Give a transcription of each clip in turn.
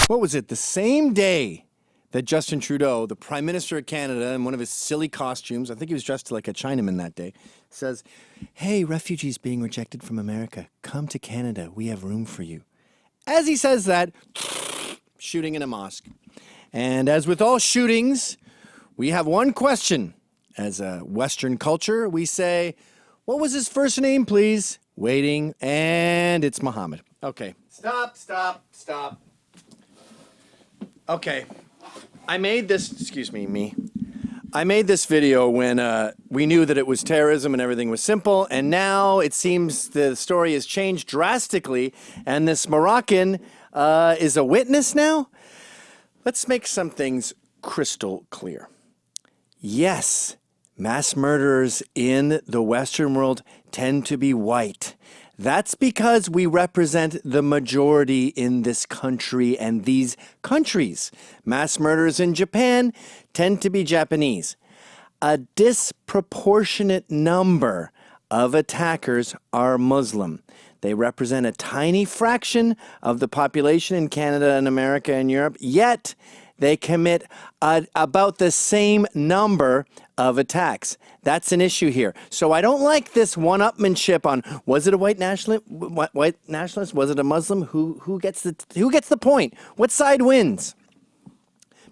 what was it, the same day that Justin Trudeau, the Prime Minister of Canada, in one of his silly costumes, I think he was dressed like a Chinaman that day, says, "Hey, refugees being rejected from America, come to Canada. We have room for you." As he says that, shooting in a mosque. And as with all shootings, we have one question. As a Western culture, we say, "What was his first name, please?" Waiting, and it's Muhammad. Okay. Stop. Okay. I made this, I made this video when we knew that it was terrorism and everything was simple, and now it seems the story has changed drastically, and this Moroccan is a witness now? Let's make some things crystal clear. Yes, mass murderers in the Western world tend to be white. That's because we represent the majority in this country and these countries. Mass murderers in Japan tend to be Japanese. A disproportionate number of attackers are Muslim. They represent a tiny fraction of the population in Canada and America and Europe, yet they commit about the same number of attacks. That's an issue here. So I don't like this one-upmanship on, was it a white nationalist? Was it a Muslim? Who gets the point? What side wins?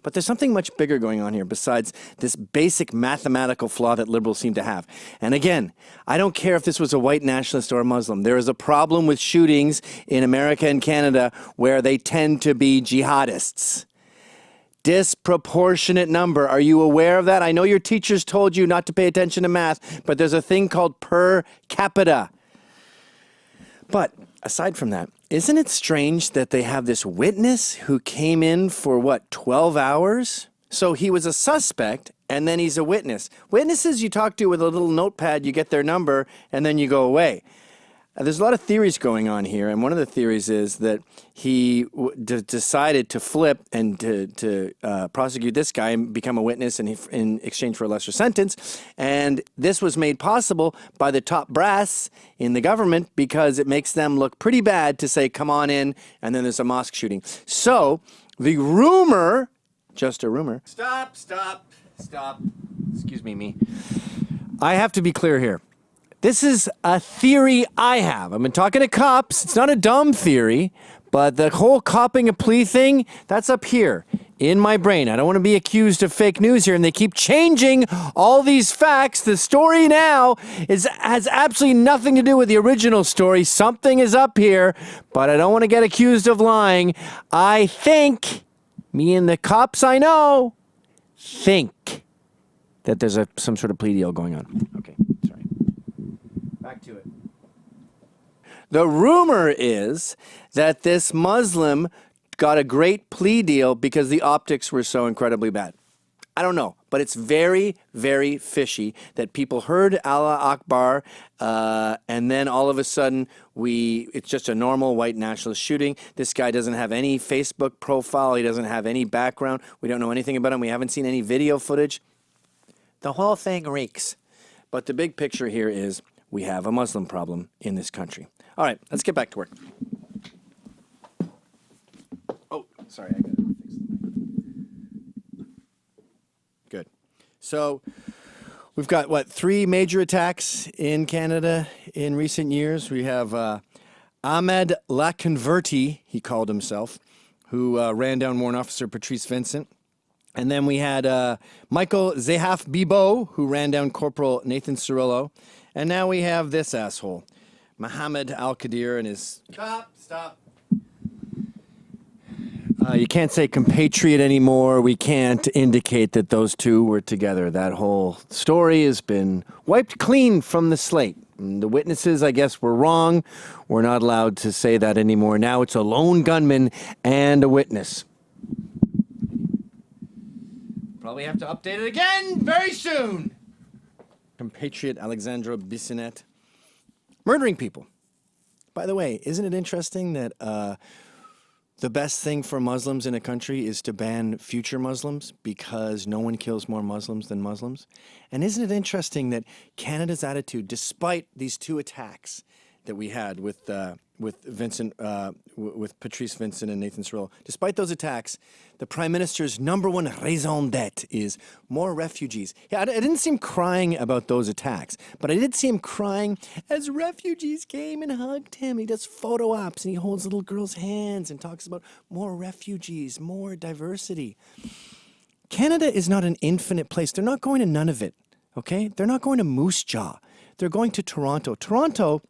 But there's something much bigger going on here besides this basic mathematical flaw that liberals seem to have. And again, I don't care if this was a white nationalist or a Muslim. There is a problem with shootings in America and Canada where they tend to be jihadists. Disproportionate number. Are you aware of that? I know your teachers told you not to pay attention to math, but there's a thing called per capita. But aside from that, isn't it strange that they have this witness who came in for, 12 hours? So he was a suspect, and then he's a witness. Witnesses you talk to with a little notepad, you get their number, and then you go away. There's a lot of theories going on here, and one of the theories is that he decided to flip and to prosecute this guy and become a witness in exchange for a lesser sentence. And this was made possible by the top brass in the government because it makes them look pretty bad to say, "Come on in," and then there's a mosque shooting. So the rumor, just a rumor. Stop. Excuse me. I have to be clear here. This is a theory I have. I've been talking to cops. It's not a dumb theory, but the whole copping a plea thing, that's up here in my brain. I don't want to be accused of fake news here, and they keep changing all these facts. The story now has absolutely nothing to do with the original story. Something is up here, but I don't want to get accused of lying. I think, me and the cops I know, think that there's some sort of plea deal going on. Okay, sorry. Back to it. The rumor is that this Muslim got a great plea deal because the optics were so incredibly bad. I don't know, but it's very, very fishy that people heard Allah Akbar, and then all of a sudden it's just a normal white nationalist shooting. This guy doesn't have any Facebook profile. He doesn't have any background. We don't know anything about him. We haven't seen any video footage. The whole thing reeks. But the big picture here is we have a Muslim problem in this country. All right, let's get back to work. Oh, sorry, I got to fix it. Good. So we've got, 3 major attacks in Canada in recent years. We have Ahmed Laconverti, he called himself, who ran down Warrant Officer Patrice Vincent. And then we had Michael Zehaf Bibo, who ran down Corporal Nathan Cirillo. And now we have this asshole, Mohammed Al-Qadir and his... Stop. You can't say compatriot anymore. We can't indicate that those two were together. That whole story has been wiped clean from the slate. And the witnesses, I guess, were wrong. We're not allowed to say that anymore. Now it's a lone gunman and a witness. Probably have to update it again very soon. Compatriot Alexandra Bissonnette. Murdering people. By the way, isn't it interesting that the best thing for Muslims in a country is to ban future Muslims because no one kills more Muslims than Muslims? And isn't it interesting that Canada's attitude, despite these 2 attacks that we had with with with Patrice Vincent and Nathan Cirillo. Despite those attacks, the Prime Minister's number one raison d'etre is more refugees. Yeah, I didn't see him crying about those attacks, but I did see him crying as refugees came and hugged him. He does photo ops and he holds little girls' hands and talks about more refugees, more diversity. Canada is not an infinite place. They're not going to Nunavut, okay? They're not going to Moose Jaw. They're going to Toronto. Toronto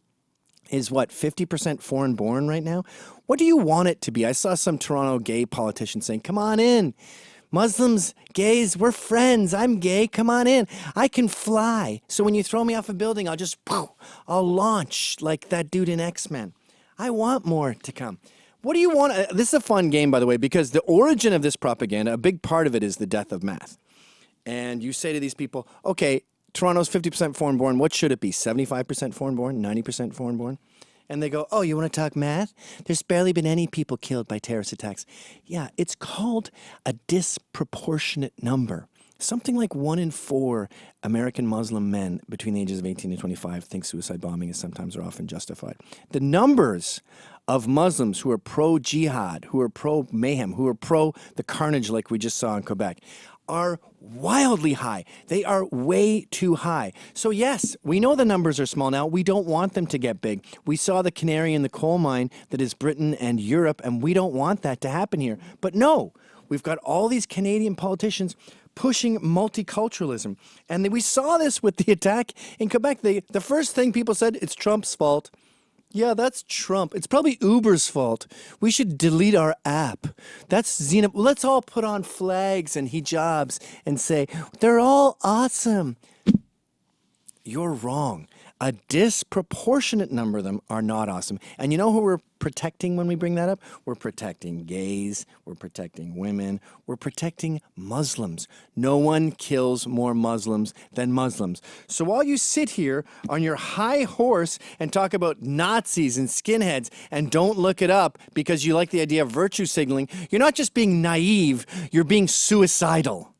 is what, 50% foreign born right now? What do you want it to be? I saw some Toronto gay politicians saying, come on in. Muslims, gays, we're friends. I'm gay. Come on in. I can fly. So when you throw me off a building, I'll launch like that dude in X-Men. I want more to come. What do you want? This is a fun game, by the way, because the origin of this propaganda, a big part of it is the death of math. And you say to these people, okay, Toronto's 50% foreign born. What should it be? 75% foreign born? 90% foreign born? And they go, oh, you want to talk math? There's barely been any people killed by terrorist attacks. Yeah, it's called a disproportionate number. Something like 1 in 4 American Muslim men between the ages of 18 and 25 think suicide bombing is sometimes or often justified. The numbers of Muslims who are pro-jihad, who are pro-mayhem, who are pro the carnage like we just saw in Quebec, are wildly high. They are way too high. So yes, we know the numbers are small now. We don't want them to get big. We saw the canary in the coal mine that is Britain and Europe, and we don't want that to happen here. But no, we've got all these Canadian politicians pushing multiculturalism. And we saw this with the attack in Quebec. The first thing people said, it's Trump's fault. Yeah, that's Trump. It's probably Uber's fault. We should delete our app. That's xenophobic. Let's all put on flags and hijabs and say, they're all awesome. You're wrong. A disproportionate number of them are not awesome. And you know who we're protecting when we bring that up? We're protecting gays. We're protecting women. We're protecting Muslims. No one kills more Muslims than Muslims. So while you sit here on your high horse and talk about Nazis and skinheads and don't look it up because you like the idea of virtue signaling, you're not just being naive, you're being suicidal.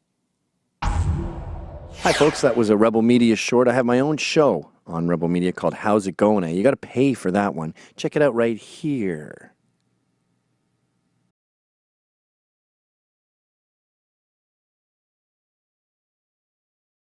Hi, folks. That was a Rebel Media short. I have my own show on Rebel Media called How's It Going? You got to pay for that one. Check it out right here.